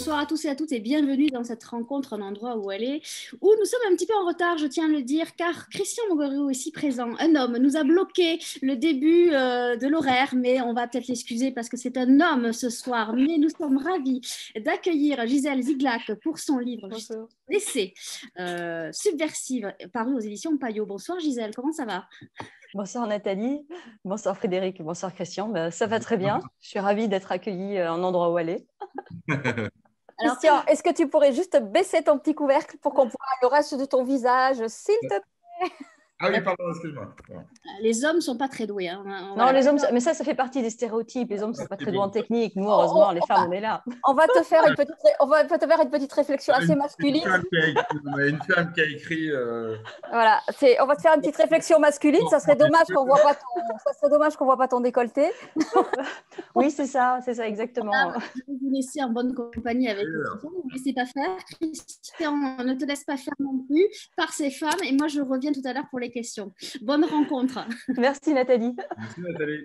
Bonsoir à tous et à toutes et bienvenue dans cette rencontre, un endroit où elle est, où nous sommes un petit peu en retard, je tiens à le dire, car Christian Mogorio, ici présent, un homme, nous a bloqué le début de l'horaire, mais on va peut-être l'excuser parce que c'est un homme ce soir. Mais nous sommes ravis d'accueillir Gisèle Ziglac pour son livre L'essai subversive, paru aux éditions Payot. Bonsoir Gisèle, comment ça va? Bonsoir Nathalie, bonsoir Frédéric, bonsoir Christian. Ben, ça va très bien. Je suis ravie d'être accueillie en endroit où aller. Alors, Christian, est-ce que tu pourrais juste baisser ton petit couvercle pour qu'on voit le reste de ton visage, s'il te plaît? Ah oui, pardon, excuse-moi. les hommes ne sont pas très doués. Hein. Non, Voilà. les hommes, mais ça fait partie des stéréotypes. Les hommes ne sont pas très doués en technique. Nous, heureusement, les femmes, on est là. On va te faire une petite réflexion assez masculine. Une femme qui a écrit. Voilà, on va te faire une petite réflexion masculine. Ça serait dommage qu'on voit pas voit pas ton décolleté. Oui, c'est ça, exactement. Je vais vous laisser en bonne compagnie avec Christian. Ne vous laissez pas faire. Christian, ne te laisse pas faire non plus par ces femmes. Et moi, je reviens tout à l'heure pour les questions. Bonne rencontre. Merci Nathalie. Merci Nathalie.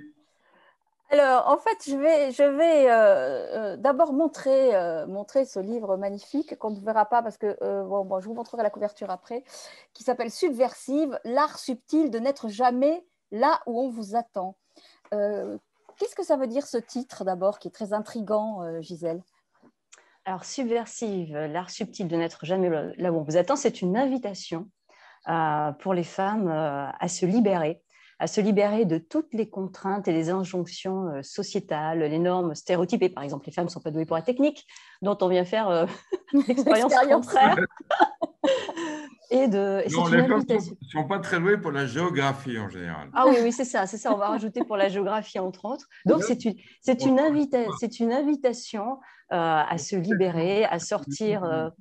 Alors, en fait, je vais d'abord montrer ce livre magnifique qu'on ne verra pas parce que je vous montrerai la couverture après, qui s'appelle Subversive, l'art subtil de n'être jamais là où on vous attend. Qu'est-ce que ça veut dire ce titre d'abord, qui est très intriguant, Gisèle? Alors, Subversive, l'art subtil de n'être jamais là où on vous attend, c'est une invitation pour les femmes à se libérer de toutes les contraintes et les injonctions sociétales, les normes stéréotypées. Par exemple, les femmes ne sont pas douées pour la technique, dont on vient faire l'expérience contraire. Les femmes ne sont pas très douées pour la géographie en général. Ah oui, c'est ça, on va rajouter pour la géographie entre autres. Donc c'est une invitation à se libérer, à sortir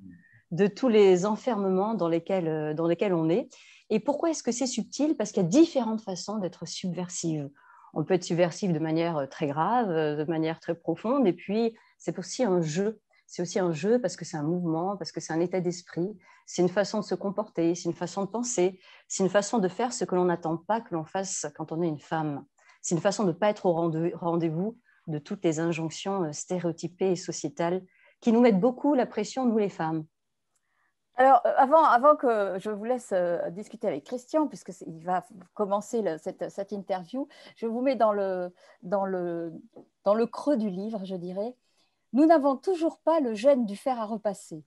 de tous les enfermements dans lesquels on est. Et pourquoi est-ce que c'est subtil? Parce qu'il y a différentes façons d'être subversive. On peut être subversive de manière très grave, de manière très profonde, et puis c'est aussi un jeu. C'est aussi un jeu parce que c'est un mouvement, parce que c'est un état d'esprit, c'est une façon de se comporter, c'est une façon de penser, c'est une façon de faire ce que l'on n'attend pas que l'on fasse quand on est une femme. C'est une façon de ne pas être au rendez-vous de toutes les injonctions stéréotypées et sociétales qui nous mettent beaucoup la pression, nous les femmes. Alors, avant que je vous laisse discuter avec Christian, puisqu'il va commencer cette interview, je vous mets dans le creux du livre, je dirais. Nous n'avons toujours pas le gène du fer à repasser.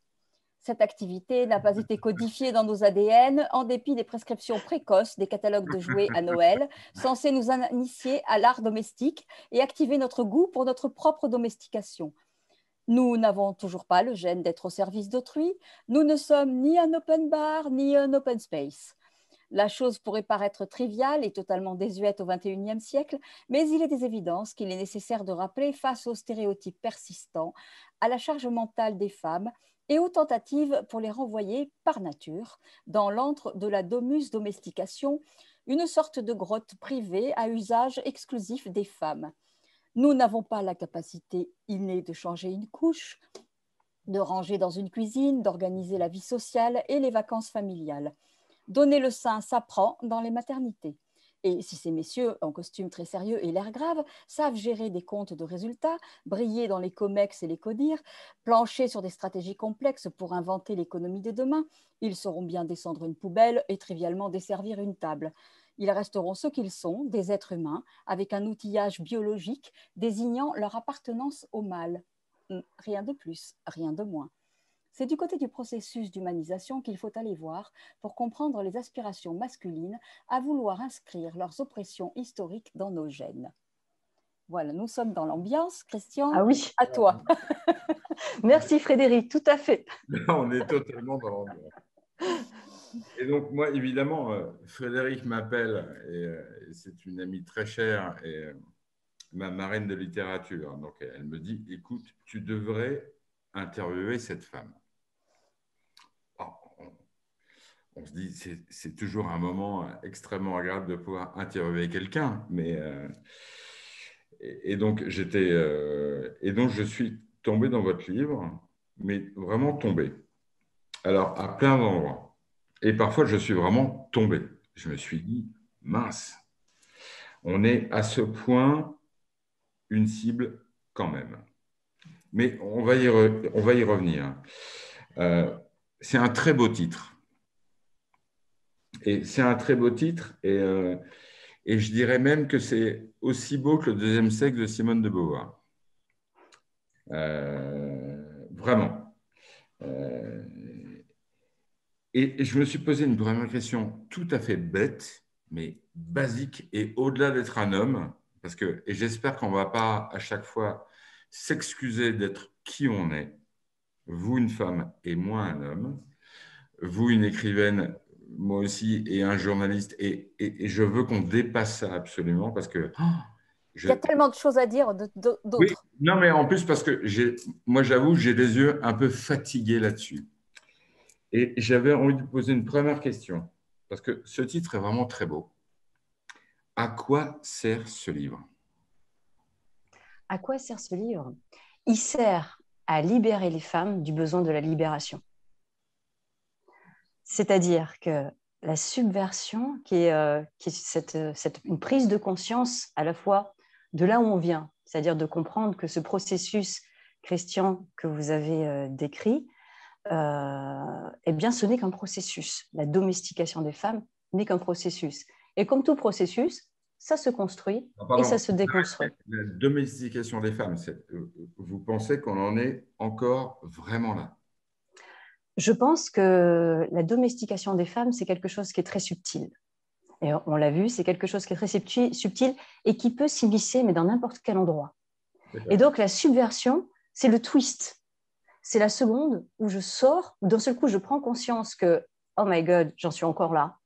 Cette activité n'a pas été codifiée dans nos ADN en dépit des prescriptions précoces des catalogues de jouets à Noël, censés nous initier à l'art domestique et activer notre goût pour notre propre domestication. Nous n'avons toujours pas le gène d'être au service d'autrui. Nous ne sommes ni un open bar, ni un open space. La chose pourrait paraître triviale et totalement désuète au XXIe siècle, mais il est des évidences qu'il est nécessaire de rappeler face aux stéréotypes persistants, à la charge mentale des femmes et aux tentatives pour les renvoyer par nature dans l'antre de la domus domestication, une sorte de grotte privée à usage exclusif des femmes. Nous n'avons pas la capacité innée de changer une couche, de ranger dans une cuisine, d'organiser la vie sociale et les vacances familiales. Donner le sein s'apprend dans les maternités. Et si ces messieurs, en costume très sérieux et l'air grave, savent gérer des comptes de résultats, briller dans les COMEX et les CODIR, plancher sur des stratégies complexes pour inventer l'économie de demain, ils sauront bien descendre une poubelle et trivialement desservir une table. Ils resteront ce qu'ils sont, des êtres humains, avec un outillage biologique désignant leur appartenance au mâle. Rien de plus, rien de moins. C'est du côté du processus d'humanisation qu'il faut aller voir pour comprendre les aspirations masculines à vouloir inscrire leurs oppressions historiques dans nos gènes. Voilà, nous sommes dans l'ambiance. Christian, ah oui. À toi. Merci Frédéric, tout à fait. On est totalement dans l'ambiance. Et donc, moi, évidemment, Frédéric m'appelle, et c'est une amie très chère et ma marraine de littérature. Donc, elle me dit, écoute, tu devrais interviewer cette femme. On se dit, c'est toujours un moment extrêmement agréable de pouvoir interviewer quelqu'un. Et donc, je suis tombé dans votre livre, mais vraiment tombé. Alors, à plein d'endroits. Et parfois, je suis vraiment tombé. Je me suis dit, mince, on est à ce point une cible quand même. mais on va on va y revenir. C'est un très beau titre. Et c'est un très beau titre, et je dirais même que c'est aussi beau que le deuxième sexe de Simone de Beauvoir. Vraiment. Euh, et je me suis posé une première question tout à fait bête, mais basique, et au-delà d'être un homme, et j'espère qu'on ne va pas à chaque fois s'excuser d'être qui on est, vous une femme et moi un homme, vous une écrivaine, moi aussi, et un journaliste, et je veux qu'on dépasse ça absolument, parce que Il y a tellement de choses à dire oui, d'autres. non, mais en plus, parce que moi, j'avoue, j'ai les yeux un peu fatigués là-dessus. Et j'avais envie de poser une première question, parce que ce titre est vraiment très beau. À quoi sert ce livre? À quoi sert ce livre? Il sert à libérer les femmes du besoin de la libération. C'est-à-dire que la subversion, qui est une prise de conscience à la fois de là où on vient, c'est-à-dire de comprendre que ce processus, Christian, que vous avez décrit, eh bien, ce n'est qu'un processus. La domestication des femmes n'est qu'un processus. Et comme tout processus, ça se construit et ça se déconstruit. La domestication des femmes, vous pensez qu'on en est encore vraiment là? Je pense que la domestication des femmes, c'est quelque chose qui est très subtil. Et on l'a vu, c'est quelque chose qui est très subtil et qui peut s'immiscer, mais dans n'importe quel endroit. Et donc, la subversion, c'est le twist. C'est la seconde où je sors, où d'un seul coup, je prends conscience que, oh my God, j'en suis encore là.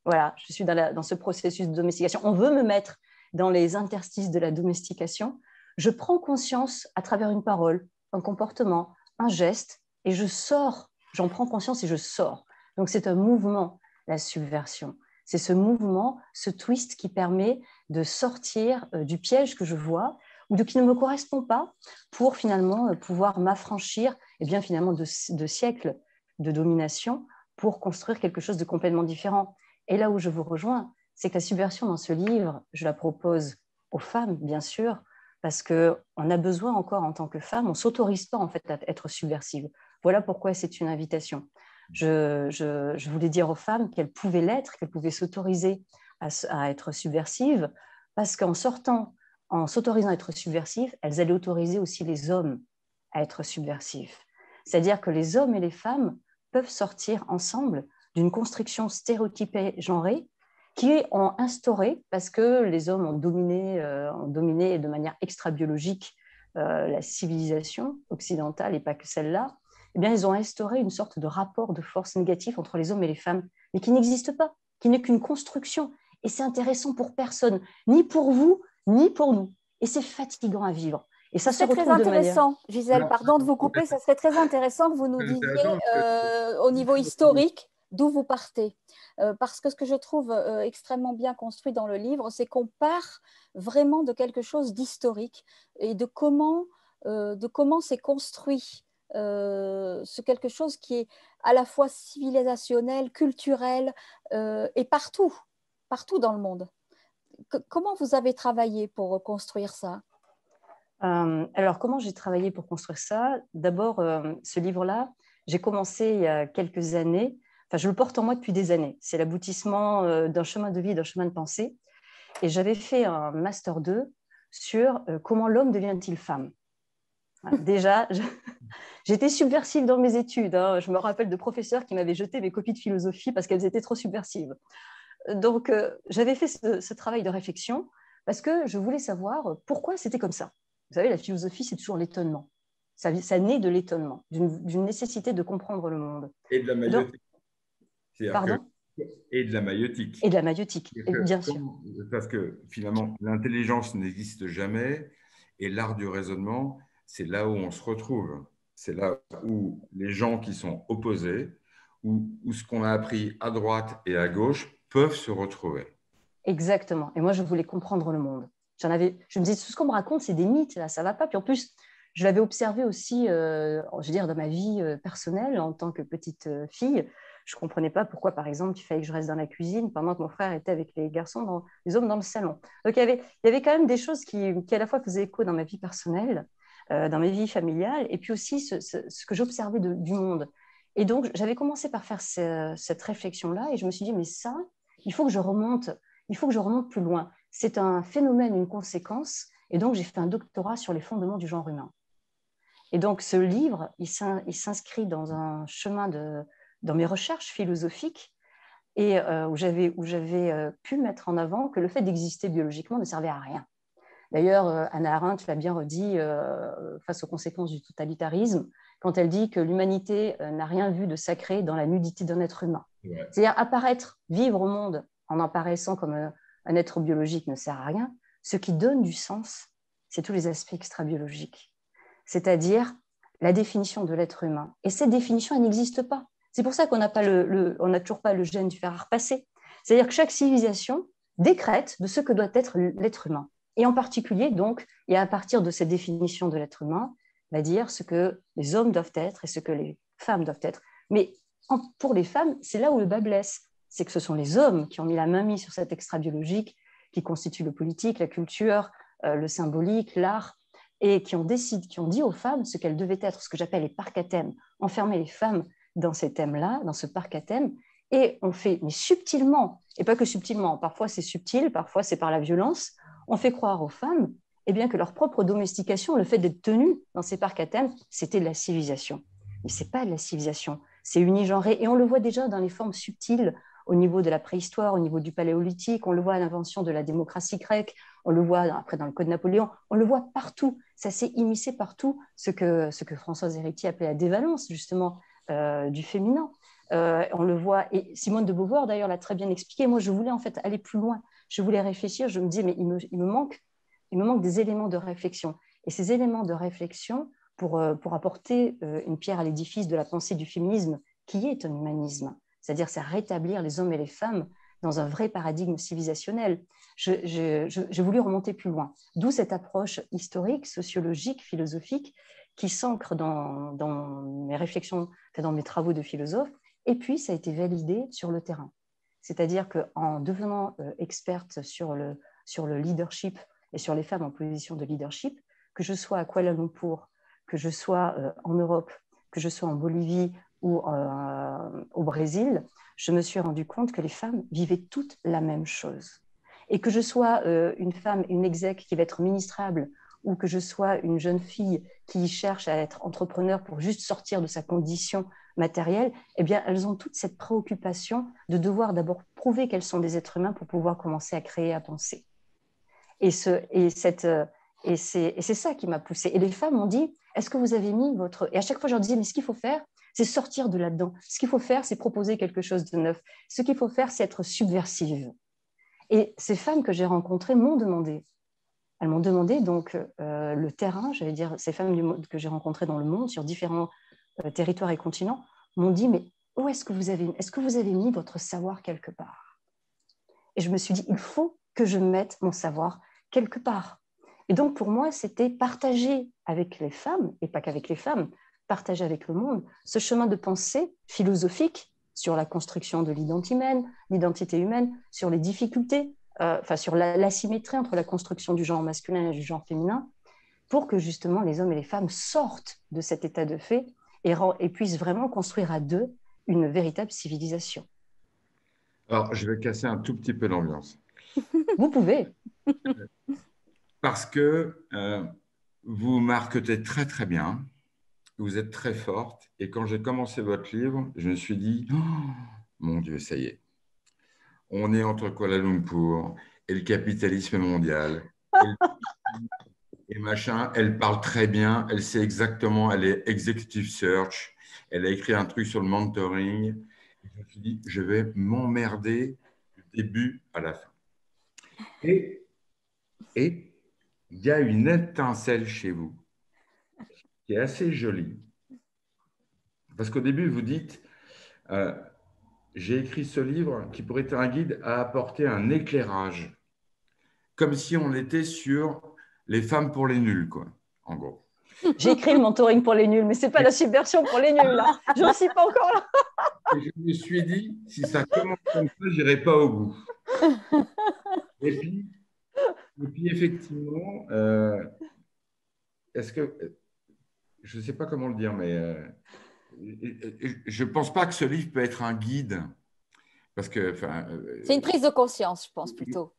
Voilà, je suis dans ce processus de domestication. On veut me mettre dans les interstices de la domestication. Je prends conscience à travers une parole, un comportement, un geste, et je sors. J'en prends conscience et je sors. Donc, c'est un mouvement, la subversion. C'est ce mouvement, ce twist qui permet de sortir du piège que je vois ou qui ne me correspond pas pour finalement pouvoir m'affranchir finalement de siècles de domination pour construire quelque chose de complètement différent. Et là où je vous rejoins, c'est que la subversion dans ce livre, je la propose aux femmes, bien sûr, parce qu'on a besoin encore en tant que femme, on ne s'autorise pas en fait à être subversive. Voilà pourquoi c'est une invitation. Je voulais dire aux femmes qu'elles pouvaient l'être, qu'elles pouvaient s'autoriser à être subversives, parce qu'en s'autorisant à être subversives, elles allaient autoriser aussi les hommes à être subversifs. C'est-à-dire que les hommes et les femmes peuvent sortir ensemble d'une construction stéréotypée genrée qui ont instauré, parce que les hommes ont dominé de manière extra-biologique la civilisation occidentale et pas que celle-là, eh bien, ils ont instauré une sorte de rapport de force négatif entre les hommes et les femmes, mais qui n'existe pas, qui n'est qu'une construction. Et c'est intéressant pour personne, ni pour vous, ni pour nous. Et c'est fatigant à vivre. Et ça se retrouve très intéressant, de manière... Gisèle, pardon de vous couper, ça serait très intéressant que vous nous disiez au niveau historique d'où vous partez. Parce que ce que je trouve extrêmement bien construit dans le livre, c'est qu'on part vraiment de quelque chose d'historique et de comment s'est construit ce quelque chose qui est à la fois civilisationnel, culturel et partout dans le monde. Comment vous avez travaillé pour construire ça? Alors, comment j'ai travaillé pour construire ça? D'abord, ce livre-là, j'ai commencé il y a quelques années. Enfin, je le porte en moi depuis des années. C'est l'aboutissement d'un chemin de vie, d'un chemin de pensée. Et j'avais fait un Master 2 sur comment l'homme devient-il femme. Déjà, j'étais subversive dans mes études. Hein. Je me rappelle de professeurs qui m'avaient jeté mes copies de philosophie parce qu'elles étaient trop subversives. Donc, j'avais fait ce travail de réflexion parce que je voulais savoir pourquoi c'était comme ça. Vous savez, la philosophie, c'est toujours l'étonnement. Ça naît de l'étonnement, d'une nécessité de comprendre le monde. Et de la maïotique. Pardon ? Et de la maïotique. Et de la maïotique, bien sûr. Parce que finalement, l'intelligence n'existe jamais et l'art du raisonnement, c'est là où on se retrouve. C'est là où les gens qui sont opposés, où ce qu'on a appris à droite et à gauche peuvent se retrouver. Exactement. Et moi, je voulais comprendre le monde. Je me disais, tout ce qu'on me raconte, c'est des mythes, là, ça ne va pas. Puis en plus, je l'avais observé aussi, je veux dire, dans ma vie personnelle, en tant que petite fille. Je ne comprenais pas pourquoi, par exemple, il fallait que je reste dans la cuisine pendant que mon frère était avec les hommes dans le salon. Donc, il y avait quand même des choses qui à la fois faisaient écho dans ma vie personnelle, dans ma vie familiale, et puis aussi ce que j'observais du monde. Et donc, j'avais commencé par faire cette réflexion-là, et je me suis dit, mais ça, il faut que je remonte plus loin. C'est un phénomène, une conséquence, et donc j'ai fait un doctorat sur les fondements du genre humain. Et donc, ce livre, il s'inscrit dans un chemin dans mes recherches philosophiques, et où j'avais pu mettre en avant que le fait d'exister biologiquement ne servait à rien. D'ailleurs, Hannah Arendt l'a bien redit face aux conséquences du totalitarisme, quand elle dit que l'humanité n'a rien vu de sacré dans la nudité d'un être humain. Ouais. C'est-à-dire apparaître, vivre au monde en apparaissant comme un être biologique ne sert à rien. Ce qui donne du sens, c'est tous les aspects extra-biologiques, c'est-à-dire la définition de l'être humain. Et cette définition, elle n'existe pas. C'est pour ça qu'on n'a toujours pas le gène du fer à repasser. C'est-à-dire que chaque civilisation décrète de ce que doit être l'être humain. Et en particulier, donc, et à partir de cette définition de l'être humain, va dire ce que les hommes doivent être et ce que les femmes doivent être. Mais pour les femmes, c'est là où le bas blesse. C'est que ce sont les hommes qui ont mis la main mise sur cet extra-biologique qui constitue le politique, la culture, le symbolique, l'art, et qui ont dit aux femmes ce qu'elles devaient être, ce que j'appelle les parcs à thème, enfermer les femmes dans ces thèmes-là, dans ce parc à thème, et on fait, mais subtilement, et pas que subtilement, parfois c'est subtil, parfois c'est par la violence, on fait croire aux femmes eh bien, que leur propre domestication, le fait d'être tenues dans ces parcs à thème, c'était de la civilisation. Mais ce n'est pas de la civilisation, c'est unigenré, et on le voit déjà dans les formes subtiles au niveau de la préhistoire, au niveau du paléolithique, on le voit à l'invention de la démocratie grecque, on le voit après dans le Code Napoléon, on le voit partout, ça s'est immiscé partout, ce que Françoise Héritier appelait la dévalence, justement, du féminin. On le voit, et Simone de Beauvoir d'ailleurs l'a très bien expliqué. Moi, je voulais en fait aller plus loin. Je voulais réfléchir. Je me disais, mais il me manque des éléments de réflexion. Et ces éléments de réflexion, pour apporter une pierre à l'édifice de la pensée du féminisme, qui est un humanisme, c'est-à-dire c'est rétablir les hommes et les femmes dans un vrai paradigme civilisationnel. J'ai voulu remonter plus loin. D'où cette approche historique, sociologique, philosophique, qui s'ancre dans mes réflexions, dans mes travaux de philosophe, et puis ça a été validé sur le terrain. C'est-à-dire qu'en devenant experte sur le leadership et sur les femmes en position de leadership, que je sois à Kuala Lumpur, que je sois en Europe, que je sois en Bolivie ou au Brésil, je me suis rendu compte que les femmes vivaient toutes la même chose. Et que je sois une femme, une exec qui va être ministrable, ou que je sois une jeune fille qui cherche à être entrepreneur pour juste sortir de sa condition matérielle, eh bien, elles ont toute cette préoccupation de devoir d'abord prouver qu'elles sont des êtres humains pour pouvoir commencer à créer, à penser. Et c'est ça qui m'a poussée. Et les femmes m'ont dit, est-ce que vous avez mis votre... Et à chaque fois, je leur disais, mais ce qu'il faut faire, c'est sortir de là-dedans. Ce qu'il faut faire, c'est proposer quelque chose de neuf. Ce qu'il faut faire, c'est être subversive. Et ces femmes que j'ai rencontrées m'ont demandé, elles m'ont demandé donc le terrain, j'allais dire, ces femmes que j'ai rencontrées dans le monde, sur différents territoires et continents, m'ont dit, mais où est-ce que vous avez mis votre savoir quelque part? Et je me suis dit, il faut que je mette mon savoir quelque part. Et donc, pour moi, c'était partager avec les femmes, et pas qu'avec les femmes, partager avec le monde, ce chemin de pensée philosophique sur la construction de l'identité humaine, sur les difficultés, sur l'asymétrie entre la construction du genre masculin et du genre féminin, pour que justement les hommes et les femmes sortent de cet état de fait et puissent vraiment construire à deux une véritable civilisation. Alors, je vais casser un tout petit peu l'ambiance. Vous pouvez. Parce que vous marketez très, très bien. Vous êtes très forte. Et quand j'ai commencé votre livre, je me suis dit, oh, mon Dieu, ça y est. On est entre Kuala Lumpur et le capitalisme mondial. Et machin, elle parle très bien. Elle sait exactement, elle est executive search. Elle a écrit un truc sur le mentoring. Et je me suis dit, je vais m'emmerder du début à la fin. Et il y a une étincelle chez vous qui est assez jolie. Parce qu'au début, vous dites, j'ai écrit ce livre qui pourrait être un guide à apporter un éclairage, comme si on était sur les femmes pour les nuls, quoi, en gros. J'ai écrit le mentoring pour les nuls, mais ce n'est pas la subversion pour les nuls, là. Je n'en suis pas encore là. Et je me suis dit, si ça commence comme ça, je n'irai pas au bout. Et puis effectivement, est-ce que, je ne sais pas comment le dire, mais je ne pense pas que ce livre peut être un guide. Parce que, C'est une prise de conscience, je pense, plutôt.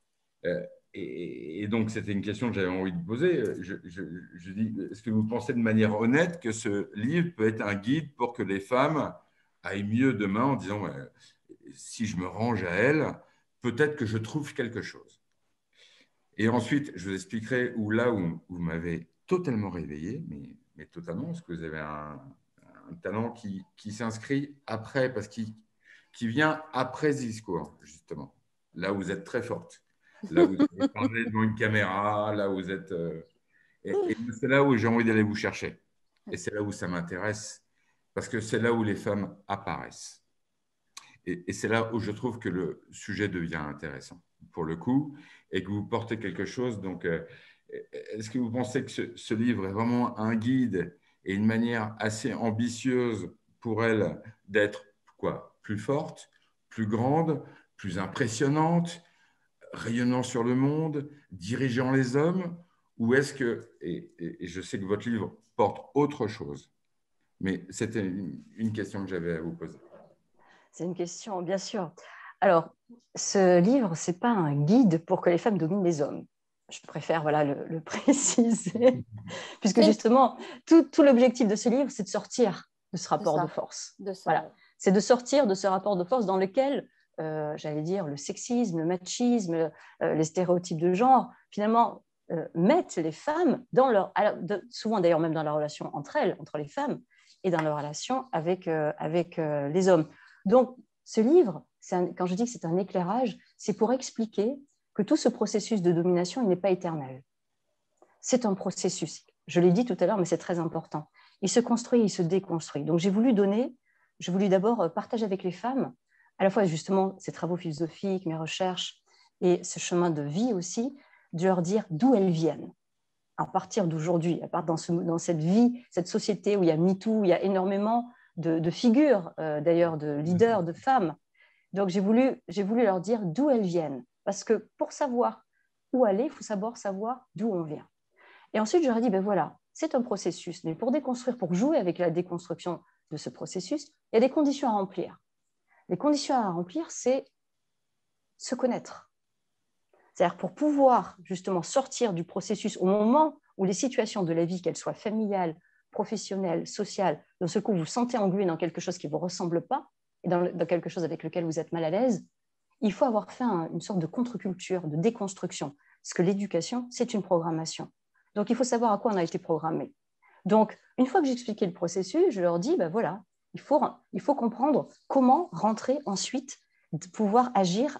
Euh, et donc, c'était une question que j'avais envie de poser. Je dis, est-ce que vous pensez de manière honnête que ce livre peut être un guide pour que les femmes aillent mieux demain en disant, si je me range à elle, peut-être que je trouve quelque chose. Et ensuite, je vous expliquerai là où vous m'avez totalement réveillé, mais totalement, parce que vous avez un talent qui s'inscrit après, parce qu'il qui vient après ce discours, justement. Là où vous êtes très forte. Là où vous avez parlé devant une caméra, là où vous êtes… et c'est là où j'ai envie d'aller vous chercher. Et c'est là où ça m'intéresse, parce que c'est là où les femmes apparaissent. Et c'est là où je trouve que le sujet devient intéressant, pour le coup, et que vous portez quelque chose. Donc, est-ce que vous pensez que ce livre est vraiment un guide et une manière assez ambitieuse pour elle d'être quoi, plus forte, plus grande, plus impressionnante, rayonnant sur le monde, dirigeant les hommes, ou est-ce que, et je sais que votre livre porte autre chose, mais c'était une question que j'avais à vous poser. C'est une question, bien sûr. Alors, ce livre, ce n'est pas un guide pour que les femmes dominent les hommes. Je préfère le préciser, puisque justement, tout l'objectif de ce livre, c'est de sortir de ce rapport de force. Voilà. C'est de sortir de ce rapport de force dans lequel, j'allais dire, le sexisme, le machisme, les stéréotypes de genre, finalement, mettent les femmes, souvent d'ailleurs même dans la relation entre elles, entre les femmes, et dans leur relation avec les hommes. Donc, ce livre, quand je dis que c'est un éclairage, c'est pour expliquer que tout ce processus de domination, il n'est pas éternel. C'est un processus. Je l'ai dit tout à l'heure, mais c'est très important. Il se construit, il se déconstruit. Donc, j'ai voulu d'abord partager avec les femmes, à la fois justement ces travaux philosophiques, mes recherches et ce chemin de vie aussi, de leur dire d'où elles viennent. À partir d'aujourd'hui, dans cette vie, cette société où il y a MeToo, où il y a énormément de figures, d'ailleurs de leaders, de femmes. Donc, j'ai voulu leur dire d'où elles viennent. Parce que pour savoir où aller, il faut savoir d'où on vient. Et ensuite, je leur ai dit, ben voilà, c'est un processus. Mais pour déconstruire, pour jouer avec la déconstruction de ce processus, il y a des conditions à remplir. Les conditions à remplir, c'est se connaître. C'est-à-dire pour pouvoir justement sortir du processus au moment où les situations de la vie, qu'elles soient familiales, professionnelles, sociales, dans ce coup, vous vous sentez englué dans quelque chose qui ne vous ressemble pas et dans quelque chose avec lequel vous êtes mal à l'aise, il faut avoir fait une sorte de contre-culture, de déconstruction. Parce que l'éducation, c'est une programmation. Donc, il faut savoir à quoi on a été programmé. Donc, une fois que j'ai expliqué le processus, je leur dis, ben voilà, il faut comprendre comment rentrer ensuite, de pouvoir agir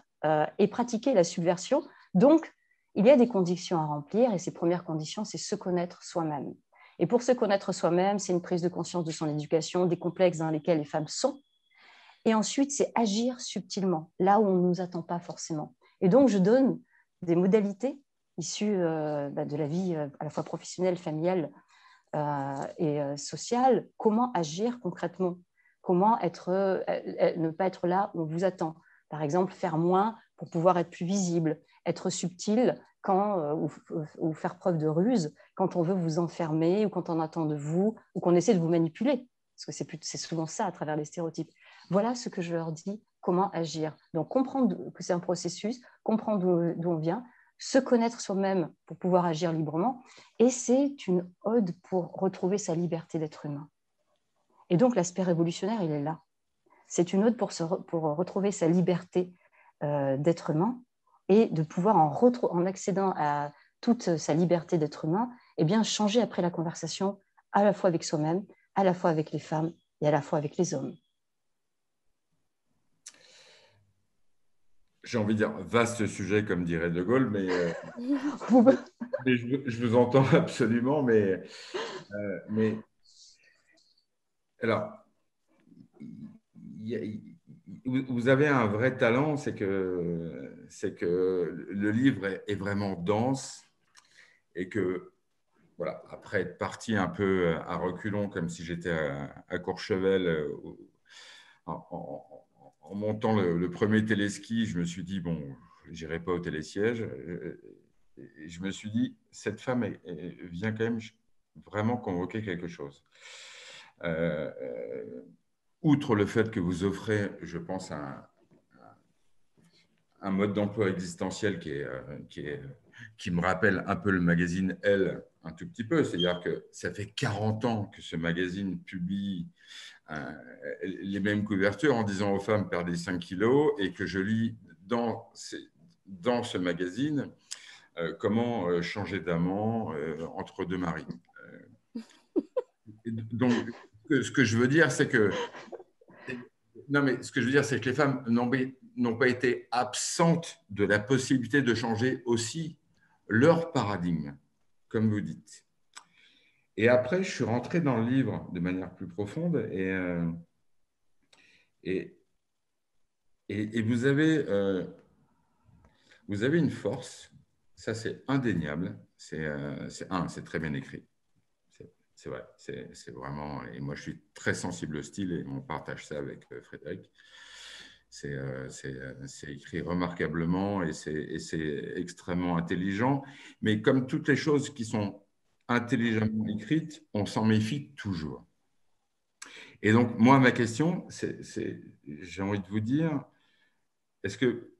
et pratiquer la subversion. Donc, il y a des conditions à remplir et ces premières conditions, c'est se connaître soi-même. Et pour se connaître soi-même, c'est une prise de conscience de son éducation, des complexes dans lesquels les femmes sont. Et ensuite, c'est agir subtilement, là où on ne nous attend pas forcément. Et donc, je donne des modalités issues de la vie à la fois professionnelle, familiale et sociale. Comment agir concrètement? Comment ne pas être là où on vous attend? Par exemple, faire moins pour pouvoir être plus visible, être subtil ou faire preuve de ruse quand on veut vous enfermer ou quand on attend de vous ou qu'on essaie de vous manipuler. Parce que c'est souvent ça à travers les stéréotypes. Voilà ce que je leur dis, comment agir. Donc, comprendre que c'est un processus, comprendre d'où on vient, se connaître soi-même pour pouvoir agir librement. Et c'est une ode pour retrouver sa liberté d'être humain. Et donc, l'aspect révolutionnaire, il est là. C'est une ode pour retrouver sa liberté d'être humain et de pouvoir, en accédant à toute sa liberté d'être humain, eh bien, changer après la conversation à la fois avec soi-même, à la fois avec les femmes et à la fois avec les hommes. J'ai envie de dire vaste sujet, comme dirait De Gaulle, mais je vous entends absolument. Mais alors, vous avez un vrai talent, c'est que le livre est vraiment dense et que, voilà, après être parti un peu à reculons, comme si j'étais à Courchevel, en montant le premier téléski, je me suis dit, bon, je n'irai pas au télésiège. Et je me suis dit, cette femme vient quand même vraiment convoquer quelque chose. Outre le fait que vous offrez, je pense, un mode d'emploi existentiel qui me rappelle un peu le magazine Elle, un tout petit peu. C'est-à-dire que ça fait 40 ans que ce magazine publie les mêmes couvertures en disant aux femmes perdez 5 kilos, et que je lis dans ce magazine comment changer d'amant entre deux maris. Donc, ce que je veux dire, c'est que non, mais ce que je veux dire, c'est que les femmes n'ont pas été absentes de la possibilité de changer aussi leur paradigme, comme vous dites. Et après, je suis rentré dans le livre de manière plus profonde, et vous avez une force, ça c'est indéniable, c'est très bien écrit. C'est vrai, c'est vraiment, et moi je suis très sensible au style et on partage ça avec Frédéric. C'est écrit remarquablement et c'est extrêmement intelligent. Mais comme toutes les choses qui sont intelligemment écrites, on s'en méfie toujours. Et donc, moi, ma question, j'ai envie de vous dire, est-ce que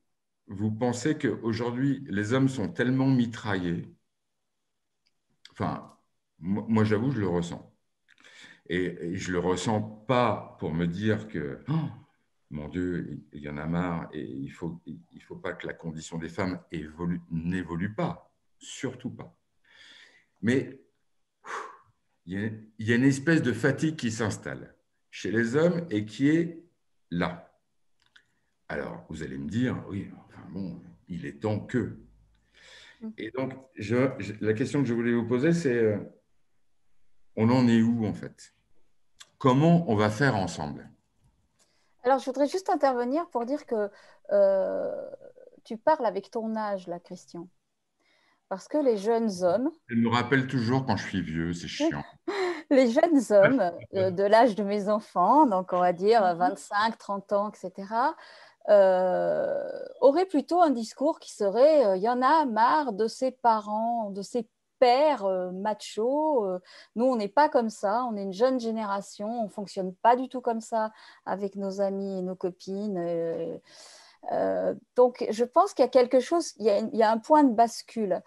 vous pensez qu'aujourd'hui, les hommes sont tellement mitraillés? Enfin, moi j'avoue, je le ressens. Et je ne le ressens pas pour me dire que, oh, mon Dieu, il y en a marre et il ne faut pas que la condition des femmes n'évolue pas, surtout pas. Mais il y a une espèce de fatigue qui s'installe chez les hommes et qui est là. Alors, vous allez me dire, oui, enfin bon, il est temps que. Et donc, la question que je voulais vous poser, c'est, on en est où en fait? Comment on va faire ensemble? Alors, je voudrais juste intervenir pour dire que tu parles avec ton âge, là, Christian. Parce que les jeunes hommes… Elle me rappelle toujours quand je suis vieux, c'est chiant. Les jeunes hommes de l'âge de mes enfants, donc on va dire 25, 30 ans, etc., auraient plutôt un discours qui serait il y en a marre de ses parents, de ses pères machos. Nous, on n'est pas comme ça, on est une jeune génération, on ne fonctionne pas du tout comme ça avec nos amis et nos copines. Donc, je pense qu'il y a quelque chose, il y a un point de bascule.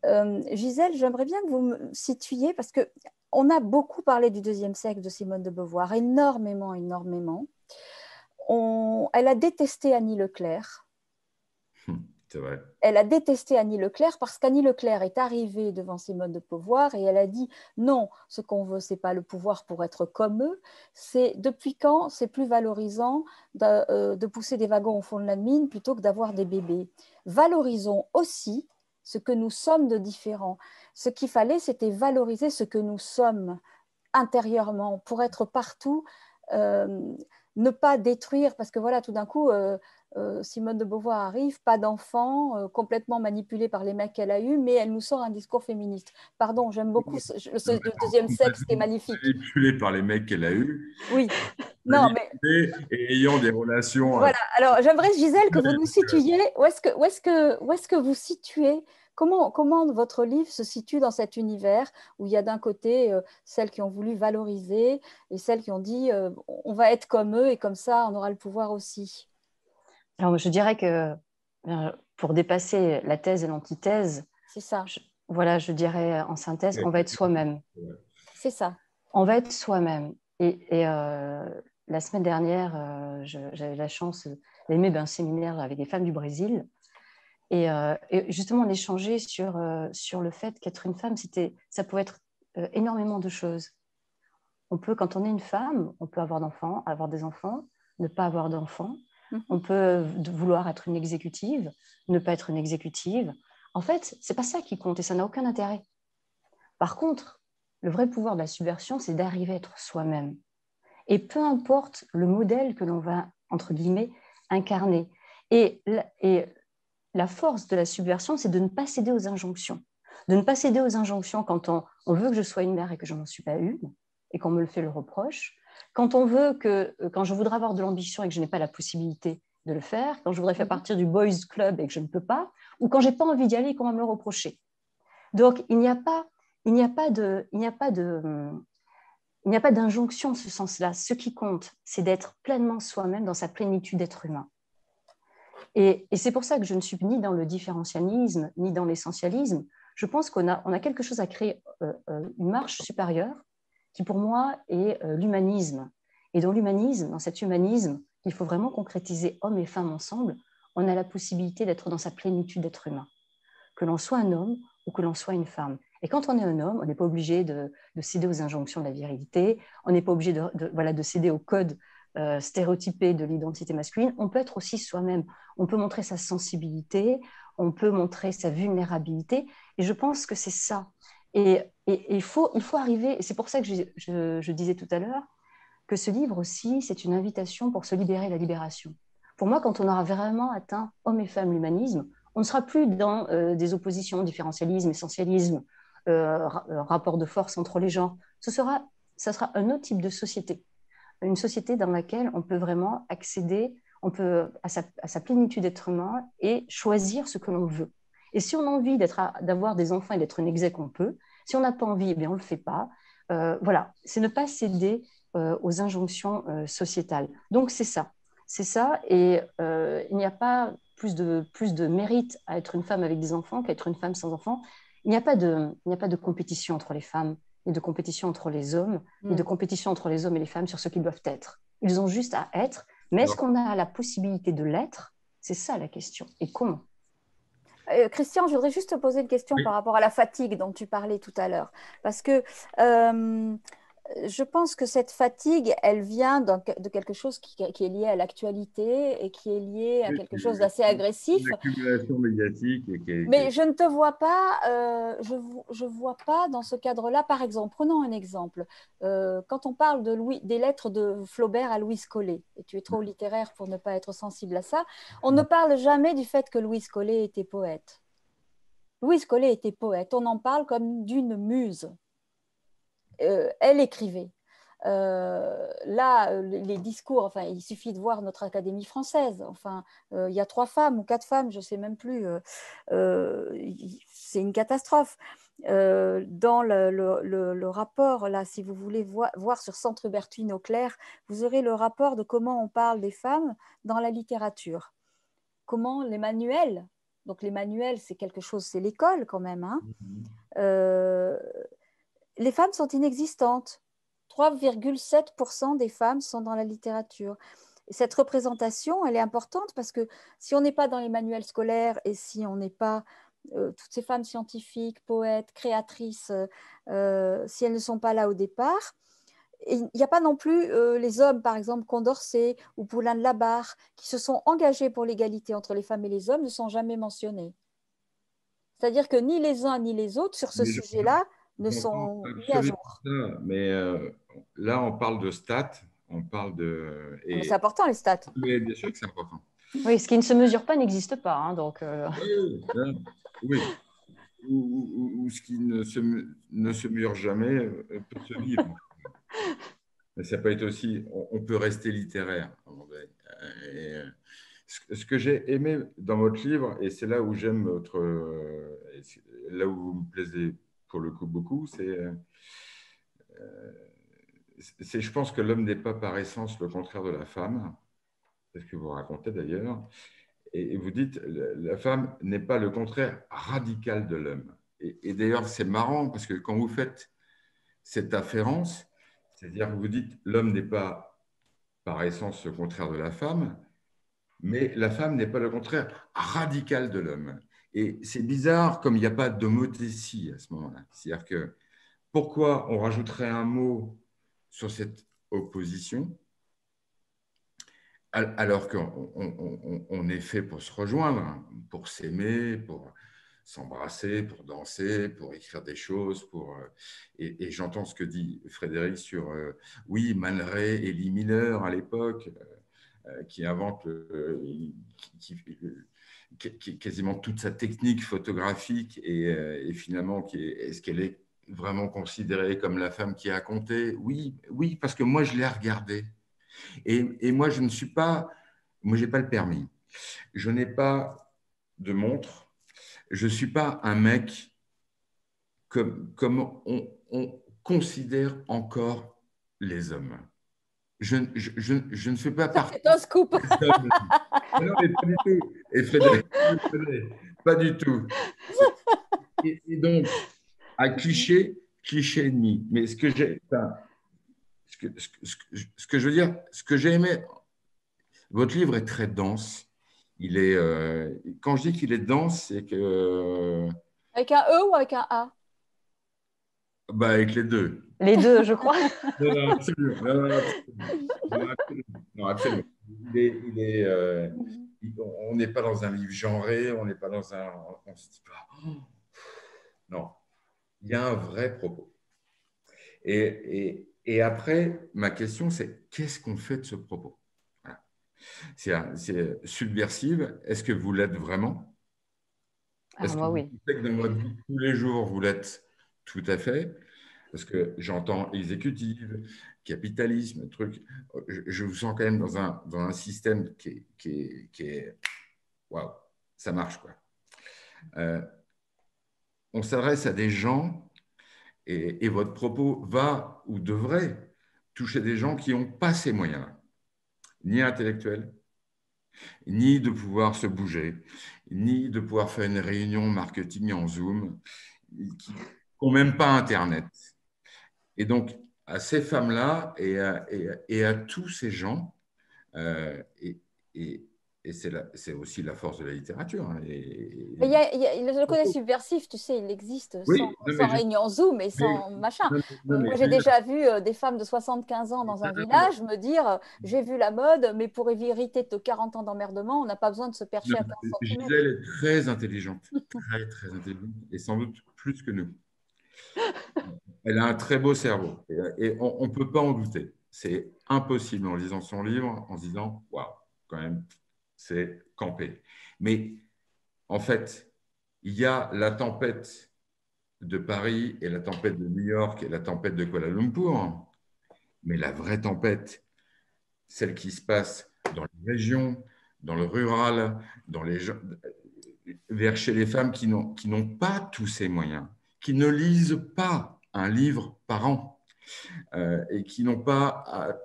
Gisèle, j'aimerais bien que vous me situiez, parce qu'on a beaucoup parlé du deuxième siècle de Simone de Beauvoir, énormément, énormément. Elle a détesté Annie Leclerc. C'est vrai. Elle a détesté Annie Leclerc parce qu'Annie Leclerc est arrivée devant Simone de Beauvoir et elle a dit non, ce qu'on veut, ce n'est pas le pouvoir pour être comme eux. C'est depuis quand c'est plus valorisant de pousser des wagons au fond de la mine plutôt que d'avoir des bébés. Valorisons aussi ce que nous sommes de différents. Ce qu'il fallait, c'était valoriser ce que nous sommes intérieurement pour être partout, ne pas détruire, parce que voilà, tout d'un coup, Simone de Beauvoir arrive, pas d'enfant, complètement manipulée par les mecs qu'elle a eus, mais elle nous sort un discours féministe. Pardon, j'aime beaucoup ce deuxième sexe qui est magnifique. Manipulée par les mecs qu'elle a eus. Oui. Non, mais… Et ayant des relations… Voilà, alors j'aimerais, Gisèle, que vous nous situiez, où est-ce que vous situez, comment votre livre se situe dans cet univers où il y a d'un côté celles qui ont voulu valoriser et celles qui ont dit on va être comme eux et comme ça on aura le pouvoir aussi. Alors, je dirais que pour dépasser la thèse et l'antithèse, c'est ça. Je dirais en synthèse, on va être soi-même. C'est ça. On va être soi-même. Et la semaine dernière, j'avais la chance d'animer un séminaire avec des femmes du Brésil. Et justement, on échangeait sur le fait qu'être une femme, ça pouvait être énormément de choses. Quand on est une femme, on peut avoir des enfants, ne pas avoir d'enfants. On peut vouloir être une exécutive, ne pas être une exécutive. En fait, ce n'est pas ça qui compte et ça n'a aucun intérêt. Par contre, le vrai pouvoir de la subversion, c'est d'arriver à être soi-même. Et peu importe le modèle que l'on va, entre guillemets, incarner. Et la force de la subversion, c'est de ne pas céder aux injonctions. De ne pas céder aux injonctions quand on veut que je sois une mère et que je n'en suis pas une, et qu'on me le fait le reproche. Quand je voudrais avoir de l'ambition et que je n'ai pas la possibilité de le faire, quand je voudrais faire partie du boys club et que je ne peux pas, ou quand je n'ai pas envie d'y aller et qu'on va me le reprocher. Donc, il n'y a pas il n'y a pas d'injonction en ce sens-là. Ce qui compte, c'est d'être pleinement soi-même dans sa plénitude d'être humain. Et c'est pour ça que je ne suis ni dans le différentialisme, ni dans l'essentialisme. Je pense qu'on a quelque chose à créer, une marche supérieure, qui pour moi est l'humanisme. Et dans l'humanisme, dans cet humanisme, il faut vraiment concrétiser hommes et femmes ensemble, on a la possibilité d'être dans sa plénitude d'être humain. Que l'on soit un homme ou que l'on soit une femme. Et quand on est un homme, on n'est pas obligé de céder aux injonctions de la virilité, on n'est pas obligé de céder au code stéréotypé de l'identité masculine. On peut être aussi soi-même. On peut montrer sa sensibilité, on peut montrer sa vulnérabilité. Et je pense que c'est ça. Et il faut arriver, et c'est pour ça que je disais tout à l'heure, que ce livre aussi, c'est une invitation pour se libérer la libération. Pour moi, quand on aura vraiment atteint hommes et femmes l'humanisme, on ne sera plus dans des oppositions, différentialisme, essentialisme, rapport de force entre les genres. Ça sera un autre type de société. Une société dans laquelle on peut vraiment accéder à sa plénitude d'être humain et choisir ce que l'on veut. Et si on a envie d'avoir des enfants et d'être une exec, on peut. Si on n'a pas envie, eh bien, on ne le fait pas. Voilà, c'est ne pas céder aux injonctions sociétales. Donc, c'est ça. C'est ça, et il n'y a pas plus de mérite à être une femme avec des enfants qu'à être une femme sans enfants. Il n'y a pas de compétition entre les femmes, ni de compétition entre les hommes, ni de compétition entre les hommes et les femmes sur ce qu'ils doivent être. Ils ont juste à être, mais est-ce qu'on a la possibilité de l'être? C'est ça la question. Et comment? Christian, je voudrais juste te poser une question par rapport à la fatigue dont tu parlais tout à l'heure. Parce que je pense que cette fatigue, elle vient de quelque chose qui est lié à l'actualité et qui est lié à quelque chose d'assez agressif. L'accumulation médiatique. Mais je ne te vois pas, je vois pas dans ce cadre-là, par exemple, prenons un exemple. Quand on parle des lettres de Flaubert à Louise Collet, et tu es trop littéraire pour ne pas être sensible à ça, on ne parle jamais du fait que Louise Collet était poète. Louise Collet était poète, on en parle comme d'une muse. Elle écrivait. Là, les discours, enfin, il suffit de voir notre Académie française. Enfin, il y a 3 femmes ou 4 femmes, je ne sais même plus. C'est une catastrophe. Dans le rapport, là, si vous voulez voir sur Centre Hubertine Auclair, vous aurez le rapport de comment on parle des femmes dans la littérature. Comment les manuels, donc les manuels, c'est quelque chose, c'est l'école quand même, hein. Les femmes sont inexistantes. 3,7% des femmes sont dans la littérature. Et cette représentation, elle est importante parce que si on n'est pas dans les manuels scolaires et si on n'est pas toutes ces femmes scientifiques, poètes, créatrices, si elles ne sont pas là au départ, il n'y a pas non plus les hommes, par exemple Condorcet ou Poulain de la Barre, qui se sont engagés pour l'égalité entre les femmes et les hommes, ne sont jamais mentionnés. C'est-à-dire que ni les uns ni les autres, sur ce sujet-là, ne sont mis à jour. Ça, mais là, on parle de stats, on parle de… Mais c'est important, les stats. Oui, bien sûr que c'est important. Oui, ce qui ne se mesure pas n'existe pas. Hein, donc, oui. Ou ce qui ne se mesure jamais peut se vivre. Mais ça peut être aussi… On peut rester littéraire. Et, ce que j'ai aimé dans votre livre, et c'est là où j'aime là où vous me plaisez pour le coup beaucoup, je pense que l'homme n'est pas par essence le contraire de la femme, c'est ce que vous racontez d'ailleurs, et vous dites la femme n'est pas le contraire radical de l'homme. Et d'ailleurs, c'est marrant parce que quand vous faites cette afférence, c'est-à-dire que vous dites l'homme n'est pas par essence le contraire de la femme, mais la femme n'est pas le contraire radical de l'homme. Et c'est bizarre comme il n'y a pas d'homothétie à ce moment-là. C'est-à-dire que pourquoi on rajouterait un mot sur cette opposition alors qu'on est fait pour se rejoindre, pour s'aimer, pour s'embrasser, pour danser, pour écrire des choses. Et j'entends ce que dit Frédéric sur, oui, Man Ray et Lee Miller à l'époque, qui invente quasiment toute sa technique photographique et finalement, est-ce qu'elle est vraiment considérée comme la femme qui a compté? Oui, oui, parce que moi, je l'ai regardée. Et moi, je ne suis pas… Moi, je n'ai pas le permis. Je n'ai pas de montre. Je ne suis pas un mec comme on considère encore les hommes. Je ne fais pas partie C'est un scoop. des hommes. Non, mais pas du tout. Et Frédéric, pas du tout. Et donc, à cliché et demi. Mais ce que j'ai, enfin, ce que je veux dire, ce que j'ai aimé, votre livre est très dense. Il est, quand je dis qu'il est dense, c'est que, Avec un E ou avec un A? bah, avec les deux. Les deux, je crois. Non, non, absolument. Non, non, absolument. Non, absolument. On n'est pas dans un livre genré, on n'est pas dans un. On se dit pas. Oh, non, il y a un vrai propos. Et après, ma question, c'est qu'est-ce qu'on fait de ce propos? Voilà. C'est subversive. Est-ce que vous l'êtes vraiment? Est-ce que Moi, vous oui. pensez que dans votre vie, tous les jours, vous l'êtes tout à fait? Parce que j'entends exécutive, capitalisme, truc. Je vous sens quand même dans un système qui est waouh, ça marche, quoi. On s'adresse à des gens et votre propos va ou devrait toucher des gens qui n'ont pas ces moyens-là, ni intellectuels, ni de pouvoir se bouger, ni de pouvoir faire une réunion marketing en Zoom, qui n'ont même pas Internet. Et donc, à ces femmes-là et à tous ces gens, et c'est aussi la force de la littérature. Hein, Mais le côté subversif, tu sais, il existe oui, sans réunion Zoom et sans machin. Moi, j'ai déjà vu des femmes de 75 ans dans un village me dire j'ai vu la mode, mais pour éviter 40 ans d'emmerdement, on n'a pas besoin de se percher à 15 cm. Gisèle est très intelligente, très, très intelligente, et sans doute plus que nous. Elle a un très beau cerveau, et on ne peut pas en douter. C'est impossible en lisant son livre, en se disant waouh, quand même, c'est campé. Mais en fait, il y a la tempête de Paris et la tempête de New York et la tempête de Kuala Lumpur, mais la vraie tempête, celle qui se passe dans les régions, dans le rural, vers chez les femmes qui n'ont pas tous ces moyens, qui ne lisent pas un livre par an et qui n'ont pas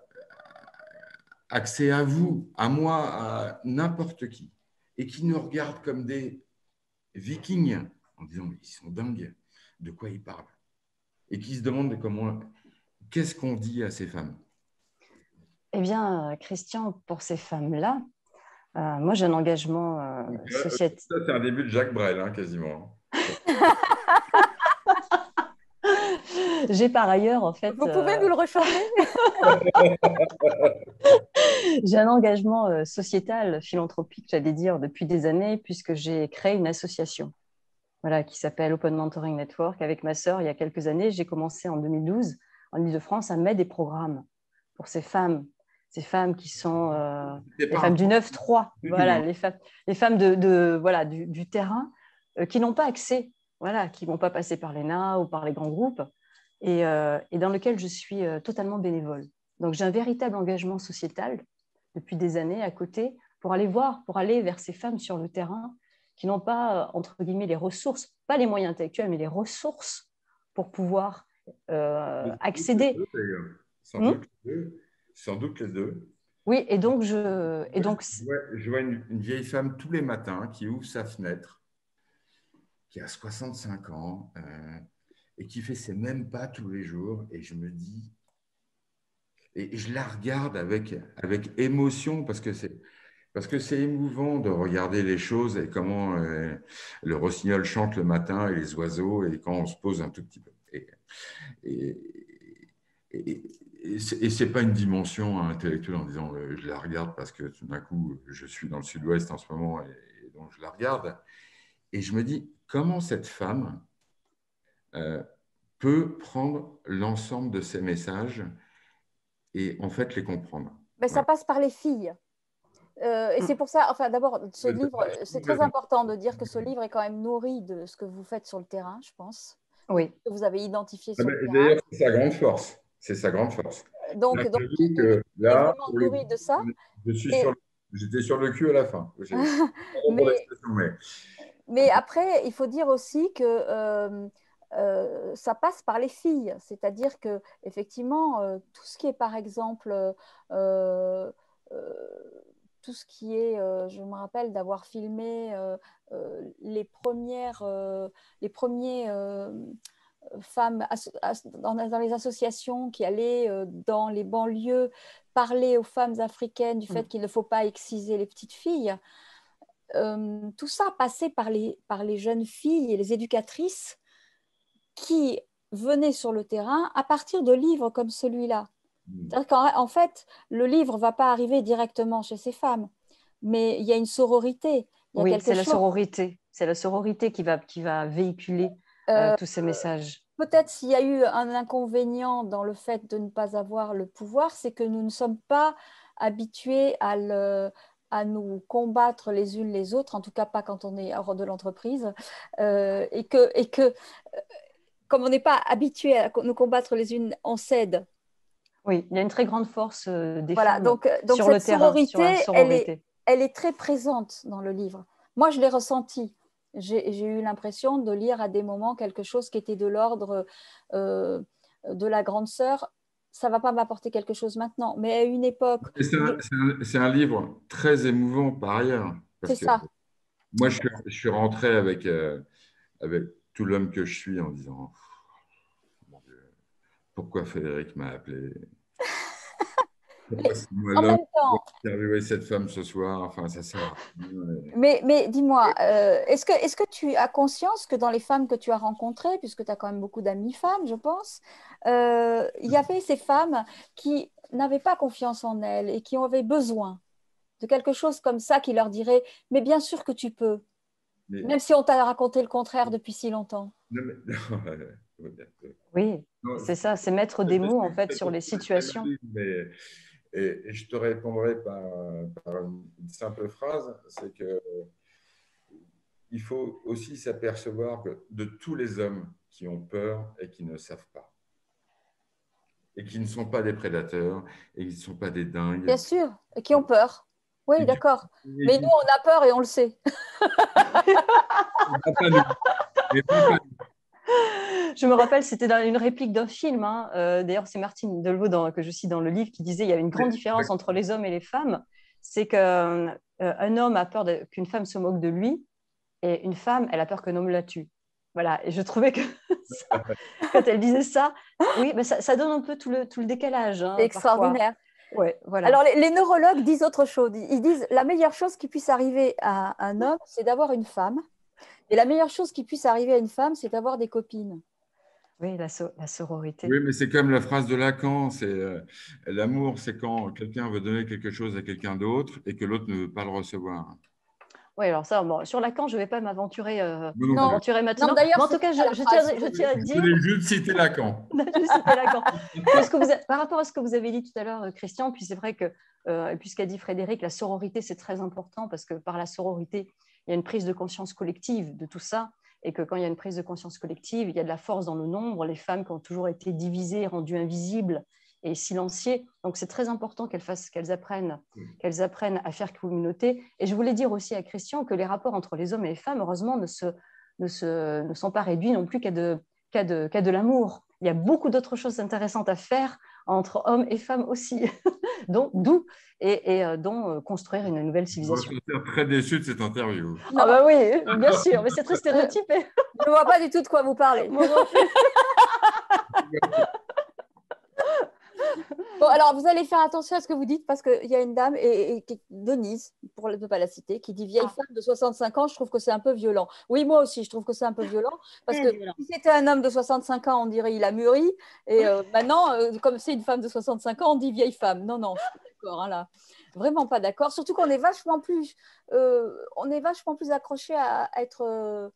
accès à vous, à moi, à n'importe qui, et qui nous regardent comme des vikings en disant mais ils sont dingues, de quoi ils parlent, et qui se demandent qu'est-ce qu'on dit à ces femmes. Eh bien, Christian, pour ces femmes-là, moi j'ai un engagement sociétal. Ça, c'est un début de Jacques Brel, hein, quasiment. J'ai par ailleurs, en fait… Vous pouvez nous le rechanter? J'ai un engagement sociétal, philanthropique, j'allais dire, depuis des années, puisque j'ai créé une association qui s'appelle Open Mentoring Network. Avec ma sœur, il y a quelques années, j'ai commencé en 2012, en Île-de-France, à mettre des programmes pour ces femmes qui sont les femmes du 9-3, voilà, les femmes du terrain qui n'ont pas accès, qui ne vont pas passer par l'ENA ou par les grands groupes, et dans lequel je suis totalement bénévole. Donc, j'ai un véritable engagement sociétal depuis des années à côté pour aller vers ces femmes sur le terrain qui n'ont pas, entre guillemets, les ressources, pas les moyens intellectuels, mais les ressources pour pouvoir accéder. Sans doute les deux. Oui, et donc je vois une vieille femme tous les matins qui ouvre sa fenêtre, qui a 65 ans et qui fait ses mêmes pas tous les jours, et je me dis, et je la regarde avec émotion parce que c'est émouvant de regarder les choses et comment le rossignol chante le matin et les oiseaux, et quand on se pose un tout petit peu. Et ce n'est pas une dimension intellectuelle en disant je la regarde parce que tout d'un coup, je suis dans le sud-ouest en ce moment et donc je la regarde. Et je me dis, comment cette femme peut prendre l'ensemble de ces messages et en fait les comprendre. Mais ça passe par les filles. Et c'est pour ça, d'abord, ce livre, c'est très important de dire que ce livre est quand même nourri de ce que vous faites sur le terrain, je pense. Oui. Que vous avez identifié sur le terrain. D'ailleurs, c'est sa grande force. C'est sa grande force. Donc que là, vraiment nourri de ça. J'étais sur le cul à la fin. Mais après, il faut dire aussi que ça passe par les filles. C'est-à-dire que effectivement, tout ce qui est, par exemple, tout ce qui est, je me rappelle d'avoir filmé les premiers femmes dans les associations qui allaient dans les banlieues parler aux femmes africaines du fait qu'il ne faut pas exciser les petites filles. Tout ça passait par les jeunes filles et les éducatrices qui venaient sur le terrain à partir de livres comme celui-là. C'est-à-dire qu'en fait, le livre ne va pas arriver directement chez ces femmes, mais il y a une sororité. Oui, c'est la sororité. C'est la sororité qui va véhiculer tous ces messages. Peut-être s'il y a eu un inconvénient dans le fait de ne pas avoir le pouvoir, c'est que nous ne sommes pas habitués à nous combattre les unes les autres, en tout cas pas quand on est hors de l'entreprise, et que comme on n'est pas habitué à nous combattre les unes, on cède. Oui, il y a une très grande force des voilà, femmes donc sur le terrain, sur la sororité. Elle est très présente dans le livre. Moi, je l'ai ressenti. J'ai eu l'impression de lire à des moments quelque chose qui était de l'ordre de la grande sœur. Ça ne va pas m'apporter quelque chose maintenant, mais à une époque… C'est un livre très émouvant par ailleurs. C'est ça. Moi, je suis rentré avec tout l'homme que je suis en disant mon Dieu, pourquoi Frédéric m'a appelé? En même temps, interviewer cette femme ce soir, enfin, ça sert à rien. Mais dis-moi, est-ce que tu as conscience que dans les femmes que tu as rencontrées, puisque tu as quand même beaucoup d'amies femmes, je pense, il y avait ces femmes qui n'avaient pas confiance en elles et qui avaient besoin de quelque chose comme ça qui leur dirait « mais bien sûr que tu peux ». Même si on t'a raconté le contraire depuis si longtemps. Oui, c'est ça, c'est mettre des mots en fait sur les situations. Et je te répondrai par une simple phrase, c'est que il faut aussi s'apercevoir que de tous les hommes qui ont peur et qui ne savent pas, et qui ne sont pas des prédateurs, et qui ne sont pas des dingues. Bien sûr, et qui ont peur. Oui, d'accord. Mais nous, on a peur et on le sait. Je me rappelle, c'était dans une réplique d'un film. Hein. D'ailleurs, c'est Martine Delvaux que je cite dans le livre qui disait qu'il y avait une grande différence entre les hommes et les femmes. C'est qu'un homme a peur qu'une femme se moque de lui et une femme, elle a peur qu'un homme la tue. Voilà. Et je trouvais que quand elle disait ça, oui, mais ça donne un peu tout le décalage. Hein, c'est extraordinaire. Ouais, voilà. Alors, les neurologues disent autre chose. Ils disent la meilleure chose qui puisse arriver à un homme, c'est d'avoir une femme. Et la meilleure chose qui puisse arriver à une femme, c'est d'avoir des copines. Oui, la sororité. Oui, mais c'est comme la phrase de Lacan, c'est l'amour, c'est quand quelqu'un veut donner quelque chose à quelqu'un d'autre et que l'autre ne veut pas le recevoir. Oui, alors ça, bon, sur Lacan, je ne vais pas m'aventurer maintenant. Non, mais en tout cas, je tiens à dire… Je voulais juste citer Lacan. Par rapport à ce que vous avez dit tout à l'heure, Christian, puis c'est vrai que, puisqu'a dit Frédéric, la sororité, c'est très important parce que par la sororité, il y a une prise de conscience collective de tout ça. Et que quand il y a une prise de conscience collective, il y a de la force dans le nombre. Les femmes qui ont toujours été divisées, rendues invisibles et silenciées. Donc, c'est très important qu'elles apprennent à faire communauté. Et je voulais dire aussi à Christian que les rapports entre les hommes et les femmes, heureusement, ne sont pas réduits non plus qu'à de l'amour. Il y a beaucoup d'autres choses intéressantes à faire entre hommes et femmes aussi, dont construire une nouvelle civilisation. Je suis très déçu de cette interview. Ah bah oui, bien sûr, mais c'est très stéréotypé. Je ne vois pas du tout de quoi vous parlez. Bon, alors, vous allez faire attention à ce que vous dites parce qu'il y a une dame, Denise, pour ne pas la citer, qui dit vieille femme de 65 ans, je trouve que c'est un peu violent. Oui, moi aussi, je trouve que c'est un peu violent parce que si c'était un homme de 65 ans, on dirait il a mûri. Et maintenant, comme c'est une femme de 65 ans, on dit vieille femme. Non, je suis d'accord, hein, là. Vraiment pas d'accord. Surtout qu'on est vachement plus accroché à être…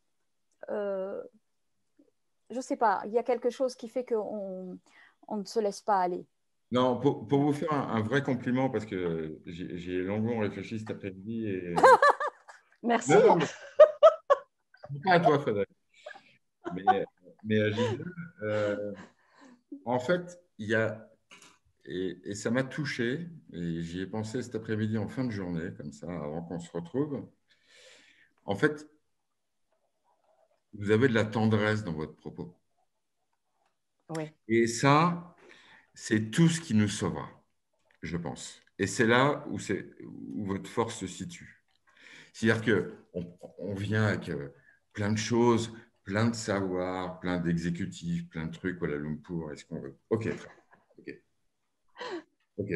je sais pas, il y a quelque chose qui fait qu'on ne se laisse pas aller. Non, pour vous faire un vrai compliment, parce que j'ai longuement réfléchi cet après-midi. Et… Merci. Non, pas à toi, Frédéric. Mais Gisèle, en fait, il y a, et ça m'a touché, et j'y ai pensé cet après-midi en fin de journée, comme ça, avant qu'on se retrouve. En fait, vous avez de la tendresse dans votre propos. Oui. Et ça, c'est tout ce qui nous sauvera, je pense. Et c'est là où votre force se situe. C'est-à-dire qu'on vient avec plein de choses, plein de savoirs, plein d'exécutifs, plein de trucs, Kuala Lumpur, est-ce qu'on veut. Ok, très bien. Ok.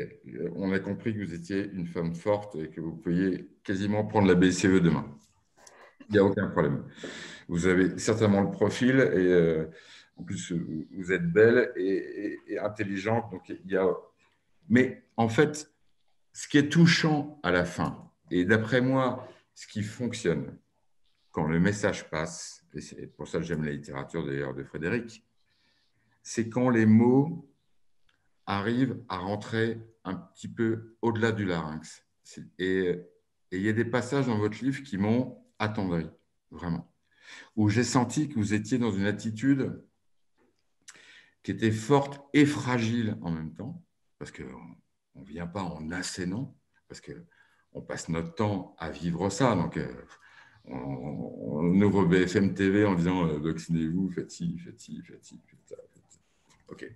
On a compris que vous étiez une femme forte et que vous pouviez quasiment prendre la BCE demain. Il n'y a aucun problème. Vous avez certainement le profil et en plus, vous êtes belle et intelligente. Donc Mais en fait, ce qui est touchant à la fin, et d'après moi, ce qui fonctionne quand le message passe, et c'est pour ça que j'aime la littérature d'ailleurs de Frédéric, c'est quand les mots arrivent à rentrer un petit peu au-delà du larynx. Et il y a des passages dans votre livre qui m'ont attendri, vraiment, où j'ai senti que vous étiez dans une attitude qui était forte et fragile en même temps, parce qu'on ne vient pas en assénant, parce qu'on passe notre temps à vivre ça. Donc, on ouvre BFM TV en disant vaccinez-vous, faites ci, faites ci, faites ci, faites ça. Faites ça. OK.